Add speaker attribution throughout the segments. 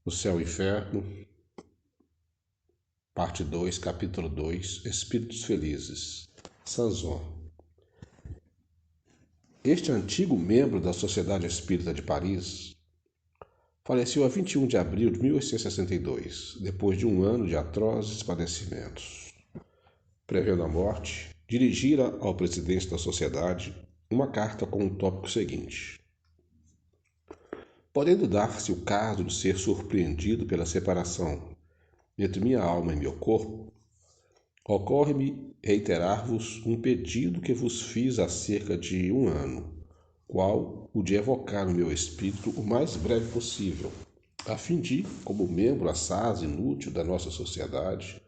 Speaker 1: O Céu e o Inferno, parte 2, capítulo 2, Espíritos Felizes. Sanson. Este antigo membro da Sociedade Espírita de Paris faleceu a 21 de abril de 1862, depois de um ano de atrozes padecimentos. Prevendo a morte, dirigira ao presidente da sociedade uma carta com o tópico seguinte: podendo dar-se o caso de ser surpreendido pela separação entre minha alma e meu corpo, ocorre-me reiterar-vos um pedido que vos fiz há cerca de um ano, qual o de evocar no meu espírito o mais breve possível, a fim de, como membro assaz inútil da nossa sociedade,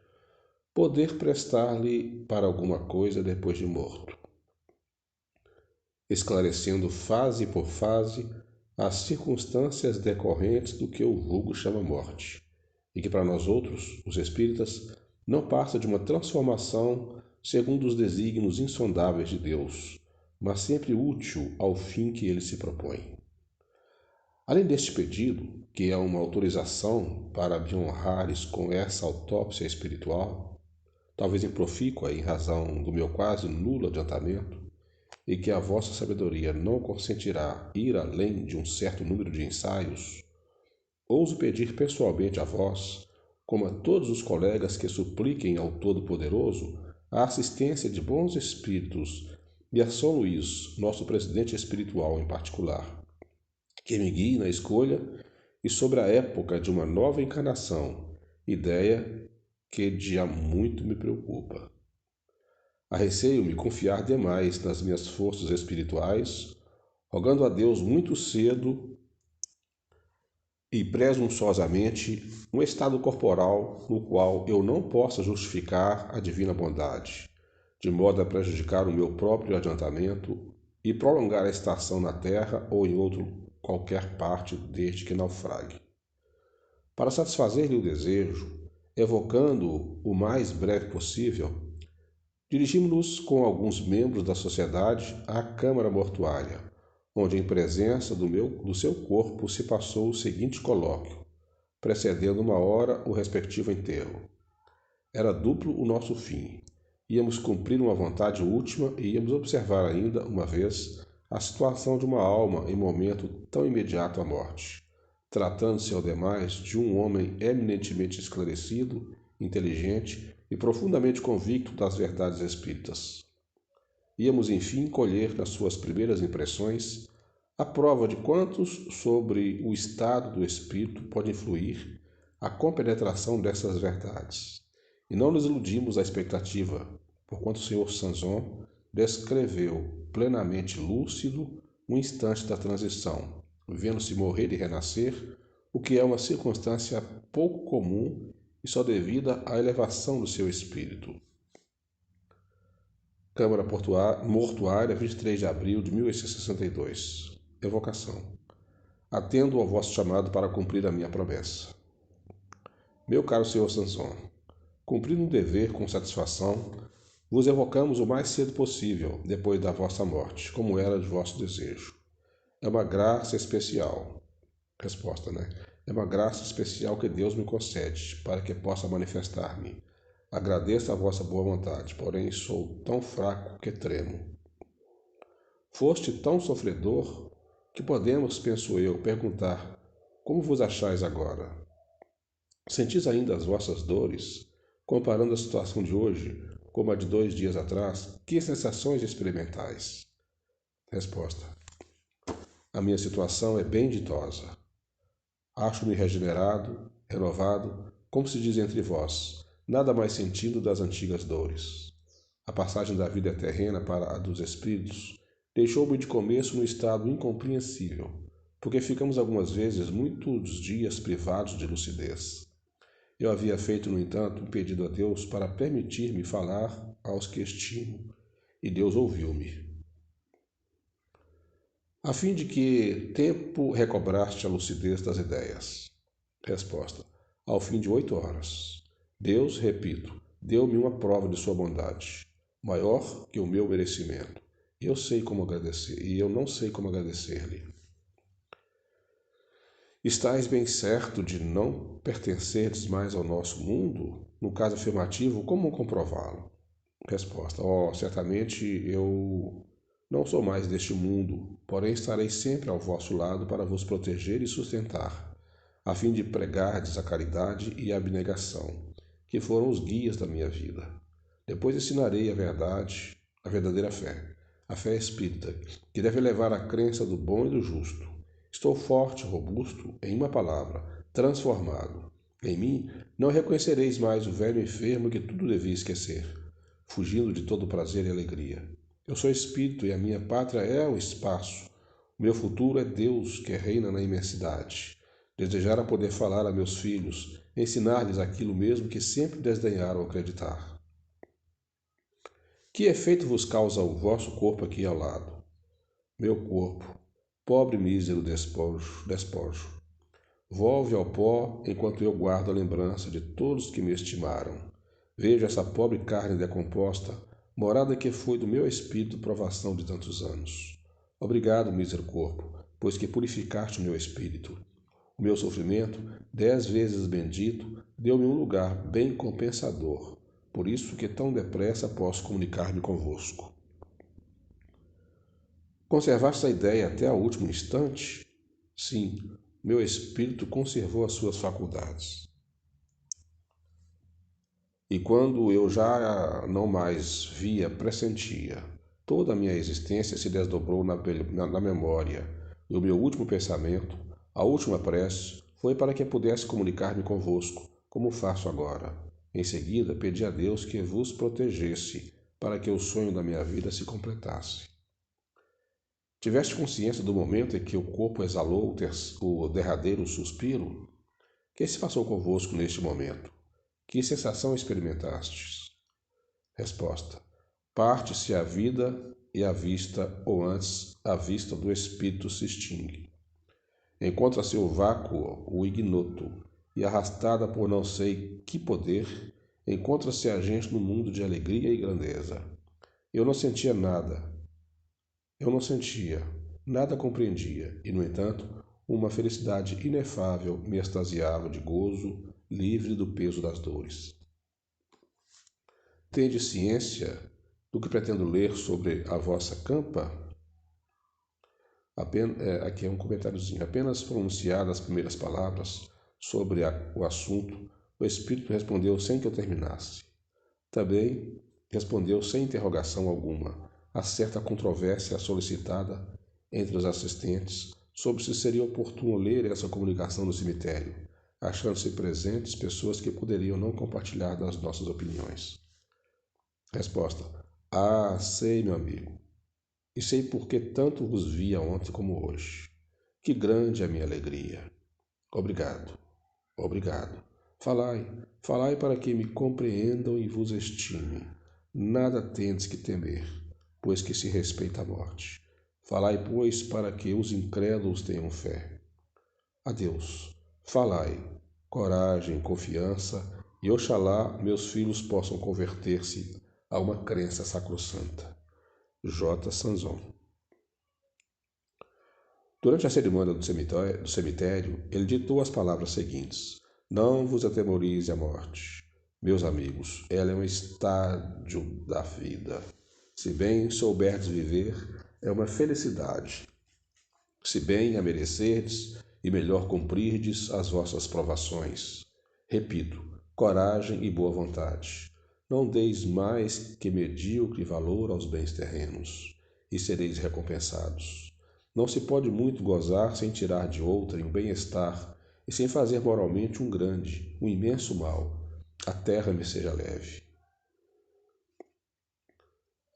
Speaker 1: poder prestar-lhe para alguma coisa depois de morto, esclarecendo fase por fase as circunstâncias decorrentes do que o vulgo chama morte, e que para nós outros, os espíritas, não passa de uma transformação segundo os desígnios insondáveis de Deus, mas sempre útil ao fim que ele se propõe. Além deste pedido, que é uma autorização para me honrares com essa autópsia espiritual, talvez improfícua em razão do meu quase nulo adiantamento, e que a vossa sabedoria não consentirá ir além de um certo número de ensaios, ouso pedir pessoalmente a vós, como a todos os colegas que supliquem ao Todo-Poderoso, a assistência de bons espíritos e a São Luís, nosso presidente espiritual em particular, que me guie na escolha e sobre a época de uma nova encarnação, ideia que de há muito me preocupa. Arreceio-me confiar demais nas minhas forças espirituais, rogando a Deus muito cedo e presunçosamente um estado corporal no qual eu não possa justificar a divina bondade, de modo a prejudicar o meu próprio adiantamento e prolongar a estação na terra ou em qualquer parte desde que naufrague. Para satisfazer-lhe o desejo, evocando-o o mais breve possível, dirigimos-nos com alguns membros da sociedade à câmara mortuária, onde em presença do seu corpo se passou o seguinte colóquio, precedendo uma hora o respectivo enterro. Era duplo o nosso fim. Íamos cumprir uma vontade última e íamos observar ainda, uma vez, a situação de uma alma em momento tão imediato à morte, tratando-se, ao demais, de um homem eminentemente esclarecido, inteligente e profundamente convicto das verdades espíritas. Íamos, enfim, colher nas suas primeiras impressões a prova de quantos sobre o estado do espírito pode influir a compenetração dessas verdades. E não nos iludimos à expectativa, porquanto o Sr. Sanson descreveu plenamente lúcido o instante da transição, vendo-se morrer e renascer, o que é uma circunstância pouco comum e só devida à elevação do seu espírito. Câmara Mortuária, 23 de abril de 1862. Evocação. Atendo ao vosso chamado para cumprir a minha promessa. Meu caro Sr. Sanson, cumprindo um dever com satisfação, vos evocamos o mais cedo possível, depois da vossa morte, como era de vosso desejo. É uma graça especial. Resposta, É uma graça especial que Deus me concede, para que possa manifestar-me. Agradeço a vossa boa vontade, porém sou tão fraco que tremo. Foste tão sofredor que podemos, penso eu, perguntar: como vos achais agora? Sentis ainda as vossas dores? Comparando a situação de hoje como a de 2 dias atrás, que sensações experimentais? Resposta: a minha situação é bem ditosa. Acho-me regenerado, renovado, como se diz entre vós, nada mais sentindo das antigas dores. A passagem da vida terrena para a dos espíritos deixou-me de começo num estado incompreensível, porque ficamos algumas vezes muitos dias privados de lucidez. Eu havia feito, no entanto, um pedido a Deus para permitir-me falar aos que estimo, e Deus ouviu-me. A fim de que tempo recobraste a lucidez das ideias? Resposta: ao fim de 8 horas. Deus, repito, deu-me uma prova de sua bondade, maior que o meu merecimento. Eu sei como agradecer, e eu não sei como agradecer-lhe. Estais bem certo de não pertenceres mais ao nosso mundo? No caso afirmativo, como comprová-lo? Resposta: certamente eu não sou mais deste mundo, porém estarei sempre ao vosso lado para vos proteger e sustentar, a fim de pregardes a caridade e a abnegação, que foram os guias da minha vida. Depois ensinarei a verdade, a verdadeira fé, a fé espírita, que deve levar à crença do bom e do justo. Estou forte, robusto, em uma palavra, transformado. Em mim não reconhecereis mais o velho enfermo que tudo devia esquecer, fugindo de todo prazer e alegria. Eu sou espírito e a minha pátria é o espaço. O meu futuro é Deus que reina na imensidade. Desejara poder falar a meus filhos, ensinar-lhes aquilo mesmo que sempre desdenharam acreditar. Que efeito vos causa o vosso corpo aqui ao lado? Meu corpo, pobre mísero despojo. Volve ao pó enquanto eu guardo a lembrança de todos que me estimaram. Vejo essa pobre carne decomposta, morada que foi do meu espírito provação de tantos anos. Obrigado, mísero corpo, pois que purificaste o meu espírito. O meu sofrimento, 10 vezes bendito, deu-me um lugar bem compensador. Por isso que tão depressa posso comunicar-me convosco. Conservaste a ideia até o último instante? Sim, meu espírito conservou as suas faculdades. E quando eu já não mais via, pressentia, toda a minha existência se desdobrou na memória, e o meu último pensamento, a última prece, foi para que pudesse comunicar-me convosco, como faço agora. Em seguida, pedi a Deus que vos protegesse, para que o sonho da minha vida se completasse. Tiveste consciência do momento em que o corpo exalou o derradeiro suspiro? Que se passou convosco neste momento? Que sensação experimentastes? Resposta: parte-se a vida e a vista, ou antes, a vista do espírito se extingue. Encontra-se o vácuo, o ignoto, e arrastada por não sei que poder, encontra-se a gente no mundo de alegria e grandeza. Eu não sentia nada, nada compreendia, e, no entanto, uma felicidade inefável me extasiava de gozo, livre do peso das dores. Tende ciência do que pretendo ler sobre a vossa campa? Aqui é um comentáriozinho. Apenas pronunciadas as primeiras palavras sobre o assunto, o Espírito respondeu sem que eu terminasse. Também respondeu sem interrogação alguma, a certa controvérsia solicitada entre os assistentes sobre se seria oportuno ler essa comunicação no cemitério, achando-se presentes pessoas que poderiam não compartilhar das nossas opiniões. Resposta: sei, meu amigo, e sei por que tanto vos via ontem como hoje. Que grande é a minha alegria. Obrigado, obrigado. Falai para que me compreendam e vos estimem. Nada tendes que temer, pois que se respeita a morte. Falai, pois, para que os incrédulos tenham fé. Adeus. Falai, coragem, confiança, e oxalá meus filhos possam converter-se a uma crença sacrossanta. J. Sanzon. Durante a cerimônia do cemitério, ele ditou as palavras seguintes: Não vos atemorize a morte. Meus amigos, ela é um estádio da vida. Se bem souberdes viver, é uma felicidade. Se bem a merecerdes, e melhor cumprirdes as vossas provações. Repito, coragem e boa vontade. Não deis mais que medíocre valor aos bens terrenos, e sereis recompensados. Não se pode muito gozar sem tirar de outrem um bem-estar e sem fazer moralmente um grande, um imenso mal. A terra me seja leve.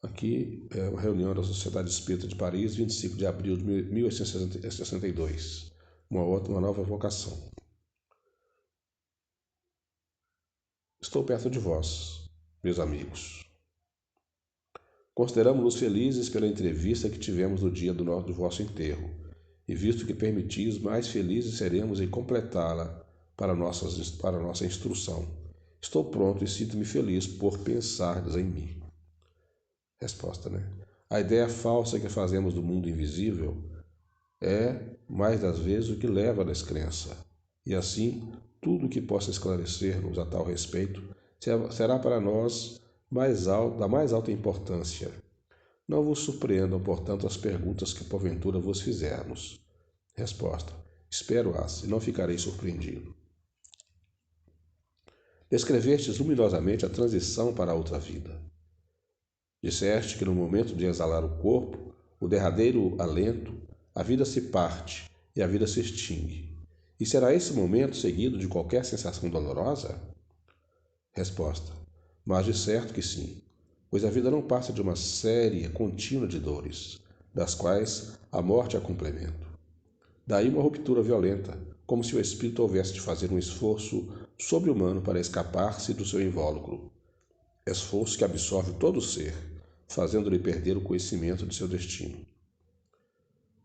Speaker 1: Aqui é uma reunião da Sociedade Espírita de Paris, 25 de abril de 1862. Uma nova vocação. Estou perto de vós, meus amigos. Consideramos-nos felizes pela entrevista que tivemos no dia do vosso enterro, e visto que permitis, mais felizes seremos em completá-la para nossa instrução. Estou pronto e sinto-me feliz por pensardes em mim. Resposta, A ideia falsa que fazemos do mundo invisível é, mais das vezes, o que leva à descrença. E assim, tudo o que possa esclarecer-nos a tal respeito será para nós da mais alta importância. Não vos surpreendam, portanto, as perguntas que porventura vos fizermos. Resposta: espero-as e não ficarei surpreendido. Descrevestes luminosamente a transição para a outra vida. Disseste que no momento de exalar o corpo, o derradeiro alento, a vida se parte e a vida se extingue. E será esse momento seguido de qualquer sensação dolorosa? Resposta: mas de certo que sim, pois a vida não passa de uma série contínua de dores, das quais a morte é complemento. Daí uma ruptura violenta, como se o espírito houvesse de fazer um esforço sobre-humano para escapar-se do seu invólucro, esforço que absorve todo o ser, fazendo-lhe perder o conhecimento de seu destino.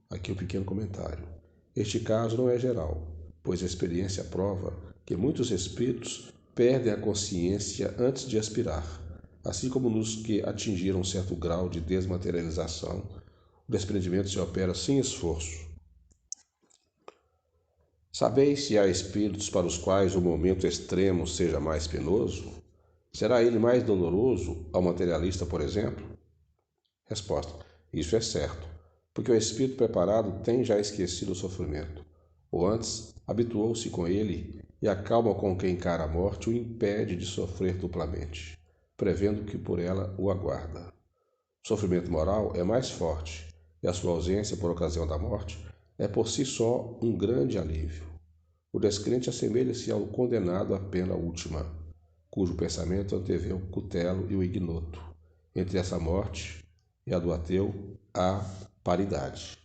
Speaker 1: Aqui um pequeno comentário. Este caso não é geral, pois a experiência prova que muitos espíritos perdem a consciência antes de expirar, assim como nos que atingiram um certo grau de desmaterialização, o desprendimento se opera sem esforço. Sabeis se há espíritos para os quais o momento extremo seja mais penoso? Será ele mais doloroso ao materialista, por exemplo? Resposta: isso é certo, porque o espírito preparado tem já esquecido o sofrimento, ou antes, habituou-se com ele e a calma com que encara a morte o impede de sofrer duplamente, prevendo que por ela o aguarda. O sofrimento moral é mais forte, e a sua ausência por ocasião da morte é por si só um grande alívio. O descrente assemelha-se ao condenado à pena última, cujo pensamento antevê o cutelo e o ignoto. Entre essa morte e a do ateu há paridade.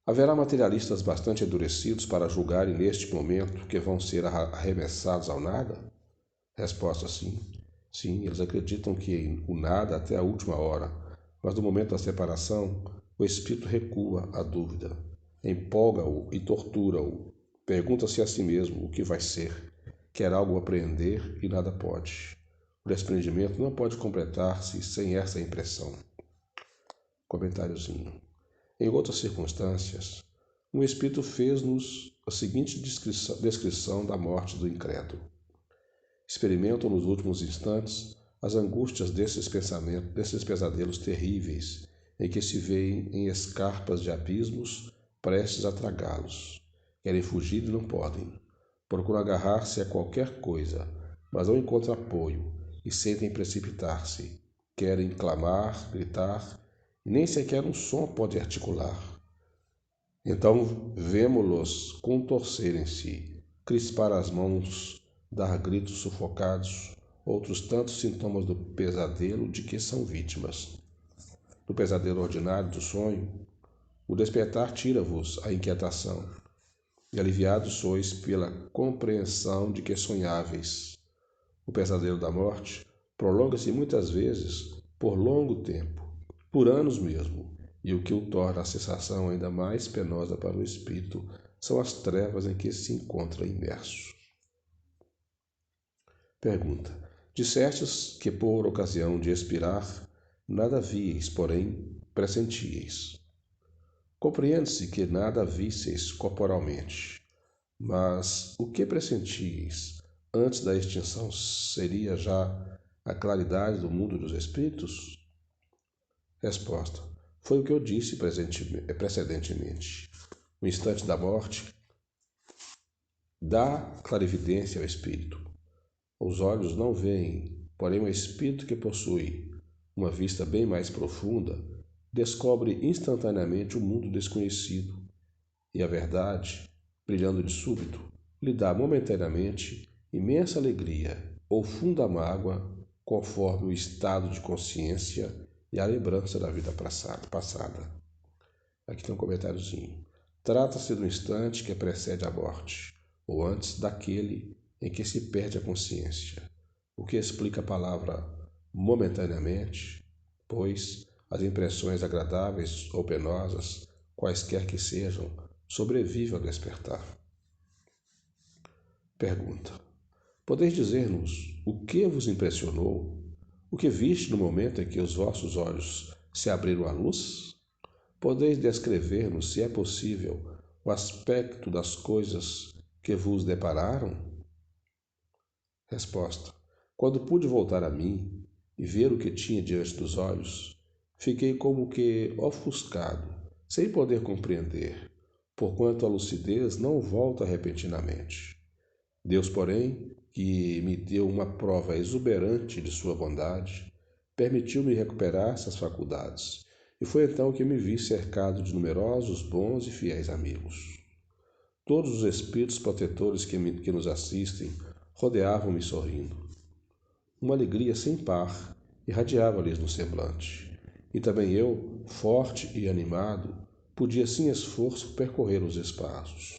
Speaker 1: Haverá materialistas bastante endurecidos para julgarem neste momento que vão ser arremessados ao nada? Resposta: sim. Sim, eles acreditam que o nada até a última hora, mas no momento da separação, o espírito recua a dúvida, empolga-o e tortura-o. Pergunta-se a si mesmo o que vai ser, quer algo apreender e nada pode. O desprendimento não pode completar-se sem essa impressão. Comentáriozinho. Em outras circunstâncias, um espírito fez-nos a seguinte descrição da morte do incrédulo. Experimentam nos últimos instantes as angústias desses pesadelos terríveis, em que se veem em escarpas de abismos prestes a tragá-los. Querem fugir e não podem. Procuram agarrar-se a qualquer coisa, mas não encontram apoio e sentem precipitar-se. Querem clamar, gritar, e nem sequer um som pode articular. Então vemo-los contorcerem-se, crispar as mãos, dar gritos sufocados, outros tantos sintomas do pesadelo de que são vítimas. No pesadelo ordinário do sonho, o despertar tira-vos a inquietação, e aliviados sois pela compreensão de que sonháveis. O pesadelo da morte prolonga-se muitas vezes por longo tempo, por anos mesmo, e o que o torna a sensação ainda mais penosa para o espírito são as trevas em que se encontra imerso. Pergunta: dissestes que por ocasião de expirar nada víeis, porém pressentíeis. Compreende-se que nada visseis corporalmente, mas o que pressentíeis antes da extinção seria já a claridade do mundo dos espíritos? Resposta: foi o que eu disse precedentemente. O instante da morte dá clarividência ao espírito. Os olhos não veem, porém o espírito que possui uma vista bem mais profunda descobre instantaneamente o mundo desconhecido, e a verdade, brilhando de súbito, lhe dá momentaneamente imensa alegria ou funda mágoa, conforme o estado de consciência e a lembrança da vida passada. Aqui tem um comentáriozinho. Trata-se do instante que precede a morte, ou antes daquele em que se perde a consciência, o que explica a palavra momentaneamente, pois as impressões agradáveis ou penosas, quaisquer que sejam, sobrevivem ao despertar. Pergunta: podeis dizer-nos o que vos impressionou? O que viste no momento em que os vossos olhos se abriram à luz? Podeis descrever-nos, se é possível, o aspecto das coisas que vos depararam? Resposta: quando pude voltar a mim e ver o que tinha diante dos olhos, fiquei como que ofuscado, sem poder compreender, porquanto a lucidez não volta repentinamente. Deus, porém, que me deu uma prova exuberante de sua bondade, permitiu-me recuperar essas faculdades, e foi então que me vi cercado de numerosos bons e fiéis amigos. Todos os espíritos protetores que nos assistem rodeavam-me sorrindo. Uma alegria sem par irradiava-lhes no semblante. E também eu, forte e animado, podia sem esforço percorrer os espaços.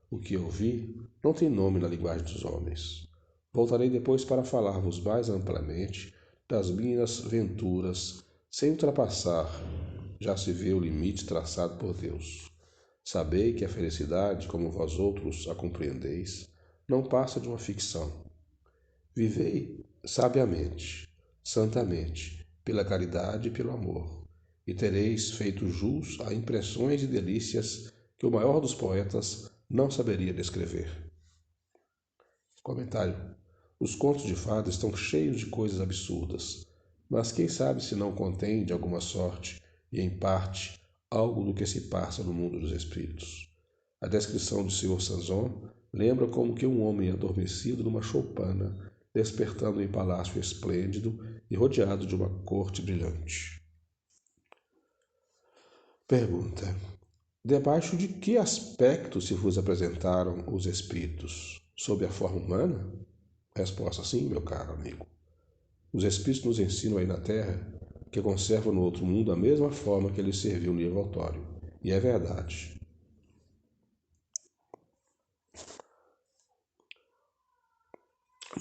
Speaker 1: O que eu vi não tem nome na linguagem dos homens. Voltarei depois para falar-vos mais amplamente das minhas venturas, sem ultrapassar, já se vê o limite traçado por Deus. Sabei que a felicidade, como vós outros a compreendeis, não passa de uma ficção. Vivei sabiamente, santamente, pela caridade e pelo amor, e tereis feito jus a impressões e delícias que o maior dos poetas não saberia descrever. Comentário: os contos de fadas estão cheios de coisas absurdas, mas quem sabe se não contém, de alguma sorte, e em parte, algo do que se passa no mundo dos espíritos. A descrição de Sr. Sanson lembra como que um homem adormecido numa choupana, despertando em palácio esplêndido e rodeado de uma corte brilhante. Pergunta: debaixo de que aspecto se vos apresentaram os espíritos? Sob a forma humana? Resposta: sim, meu caro amigo. Os espíritos nos ensinam aí na Terra que conservam no outro mundo a mesma forma que lhes serviu no envoltório. E é verdade.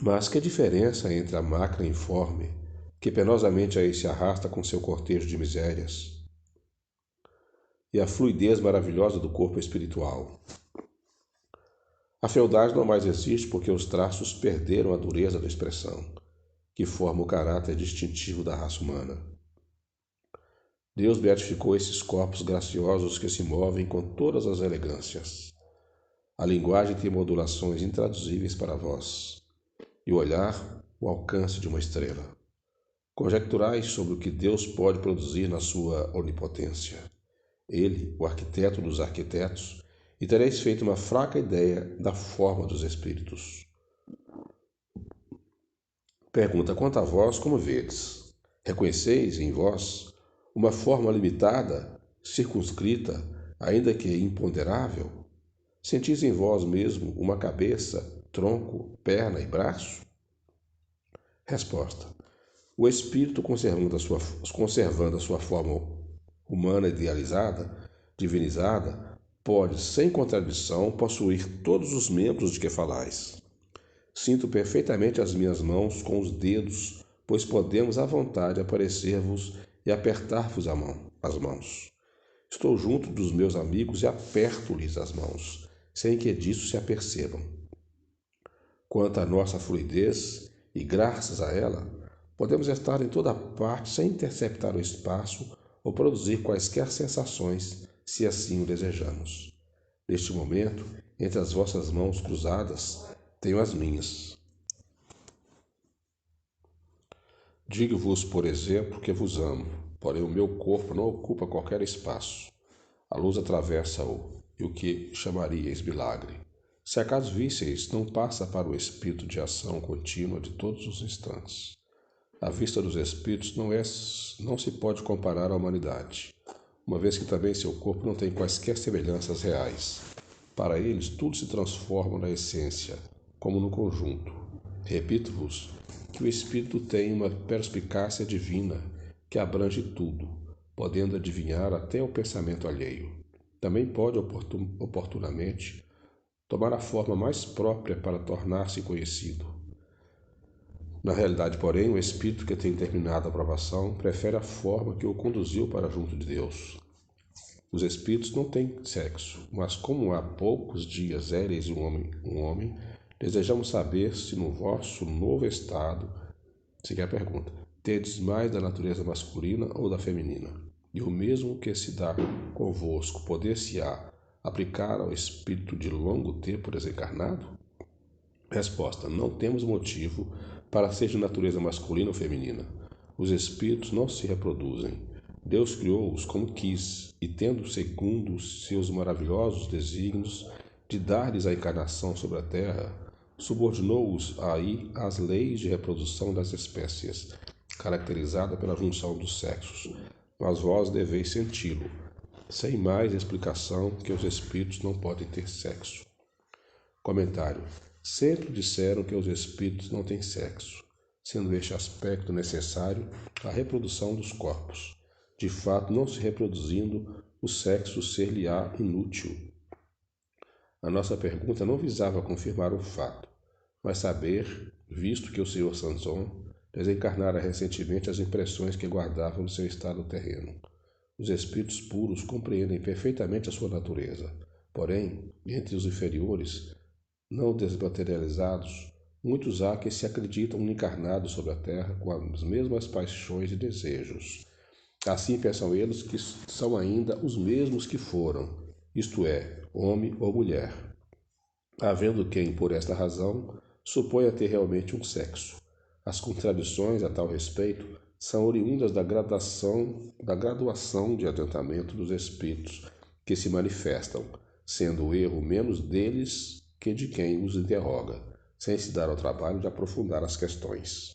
Speaker 1: Mas que diferença entre a máquina informe, que penosamente aí se arrasta com seu cortejo de misérias, e a fluidez maravilhosa do corpo espiritual? A fealdade não mais existe porque os traços perderam a dureza da expressão, que forma o caráter distintivo da raça humana. Deus beatificou esses corpos graciosos que se movem com todas as elegâncias. A linguagem tem modulações intraduzíveis para vós, e o olhar, o alcance de uma estrela. Conjecturais sobre o que Deus pode produzir na sua onipotência. Ele, o arquiteto dos arquitetos, e tereis feito uma fraca ideia da forma dos espíritos. Pergunta: quanto a vós, como vedes? Reconheceis em vós uma forma limitada, circunscrita, ainda que imponderável? Sentis em vós mesmo uma cabeça, tronco, perna e braço? Resposta: o espírito, conservando a sua forma humana idealizada, divinizada, pode, sem contradição, possuir todos os membros de que falais. Sinto perfeitamente as minhas mãos com os dedos, pois podemos à vontade aparecer-vos e apertar-vos as mãos. Estou junto dos meus amigos e aperto-lhes as mãos, sem que disso se apercebam. Quanto à nossa fluidez, e graças a ela, podemos estar em toda parte sem interceptar o espaço ou produzir quaisquer sensações, se assim o desejamos. Neste momento, entre as vossas mãos cruzadas, tenho as minhas. Digo-vos, por exemplo, que vos amo, porém o meu corpo não ocupa qualquer espaço. A luz atravessa-o, e o que chamaríeis milagre, se acaso visseis, não passa para o espírito de ação contínua de todos os instantes. A vista dos espíritos não se pode comparar à humanidade, uma vez que também seu corpo não tem quaisquer semelhanças reais. Para eles, tudo se transforma na essência, como no conjunto. Repito-vos que o espírito tem uma perspicácia divina que abrange tudo, podendo adivinhar até o pensamento alheio. Também pode, oportunamente, tomar a forma mais própria para tornar-se conhecido. Na realidade, porém, o espírito que tem terminado a provação prefere a forma que o conduziu para junto de Deus. Os espíritos não têm sexo, mas como há poucos dias éreis um homem, desejamos saber se no vosso novo estado, segue a pergunta, tendes mais da natureza masculina ou da feminina? E o mesmo que se dá convosco poder-se-á aplicar ao espírito de longo tempo desencarnado? Resposta: não temos motivo para ser de natureza masculina ou feminina. Os espíritos não se reproduzem. Deus criou-os como quis, e tendo, segundo os seus maravilhosos desígnios de dar-lhes a encarnação sobre a terra, subordinou-os aí às leis de reprodução das espécies, caracterizada pela junção dos sexos. Mas vós deveis senti-lo, sem mais explicação que os espíritos não podem ter sexo. Comentário: sempre disseram que os espíritos não têm sexo, sendo este aspecto necessário à reprodução dos corpos. De fato, não se reproduzindo, o sexo ser-lhe-á inútil. A nossa pergunta não visava confirmar o fato, mas saber, visto que o Sr. Sanson desencarnara recentemente, as impressões que guardava no seu estado terreno. Os espíritos puros compreendem perfeitamente a sua natureza. Porém, entre os inferiores, não desmaterializados, muitos há que se acreditam encarnados sobre a terra com as mesmas paixões e desejos. Assim pensam eles que são ainda os mesmos que foram, isto é, homem ou mulher, havendo quem, por esta razão, suponha ter realmente um sexo. As contradições a tal respeito são oriundas da graduação de adiantamento dos espíritos que se manifestam, sendo o erro menos deles que de quem os interroga, sem se dar ao trabalho de aprofundar as questões.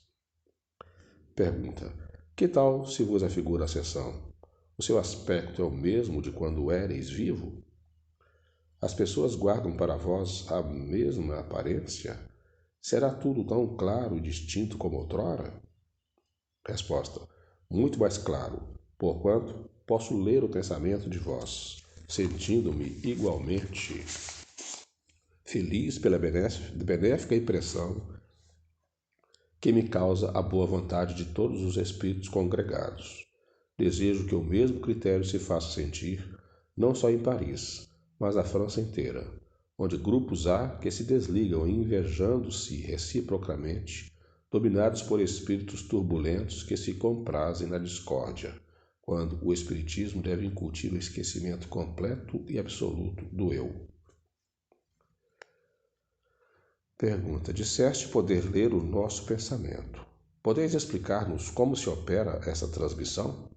Speaker 1: Pergunta: que tal se vos afigura a sessão? O seu aspecto é o mesmo de quando éreis vivo? As pessoas guardam para vós a mesma aparência? Será tudo tão claro e distinto como outrora? Resposta: muito mais claro, porquanto posso ler o pensamento de vós, sentindo-me igualmente feliz pela benéfica impressão que me causa a boa vontade de todos os espíritos congregados. Desejo que o mesmo critério se faça sentir, não só em Paris, mas na França inteira, onde grupos há que se desligam invejando-se reciprocamente, dominados por espíritos turbulentos que se comprazem na discórdia, quando o espiritismo deve incutir o esquecimento completo e absoluto do eu. Pergunta: disseste poder ler o nosso pensamento. Podeis explicar-nos como se opera essa transmissão?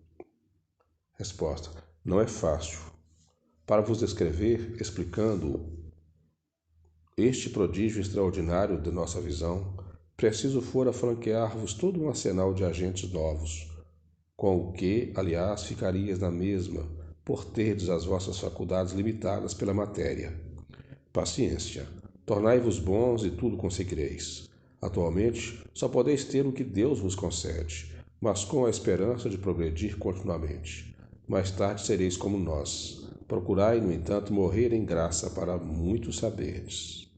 Speaker 1: Resposta: não é fácil. Para vos descrever, explicando este prodígio extraordinário de nossa visão, preciso fora franquear-vos todo um arsenal de agentes novos, com o que, aliás, ficarias na mesma, por terdes as vossas faculdades limitadas pela matéria. Paciência. Tornai-vos bons e tudo conseguireis. Atualmente, só podeis ter o que Deus vos concede, mas com a esperança de progredir continuamente. Mais tarde sereis como nós. Procurai, no entanto, morrer em graça para muito saberdes.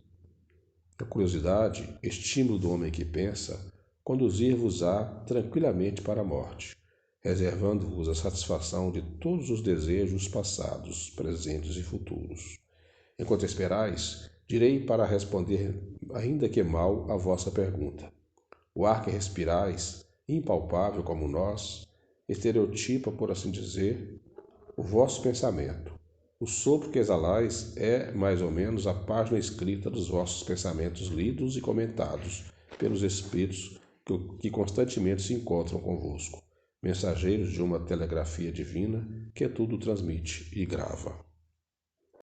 Speaker 1: A curiosidade, estímulo do homem que pensa, conduzir-vos-á tranquilamente para a morte, reservando-vos a satisfação de todos os desejos passados, presentes e futuros. Enquanto esperais, direi para responder, ainda que mal, a vossa pergunta. O ar que respirais, impalpável como nós, estereotipa, por assim dizer, o vosso pensamento. O sopro que exalais é, mais ou menos, a página escrita dos vossos pensamentos lidos e comentados pelos espíritos que constantemente se encontram convosco, mensageiros de uma telegrafia divina que tudo transmite e grava.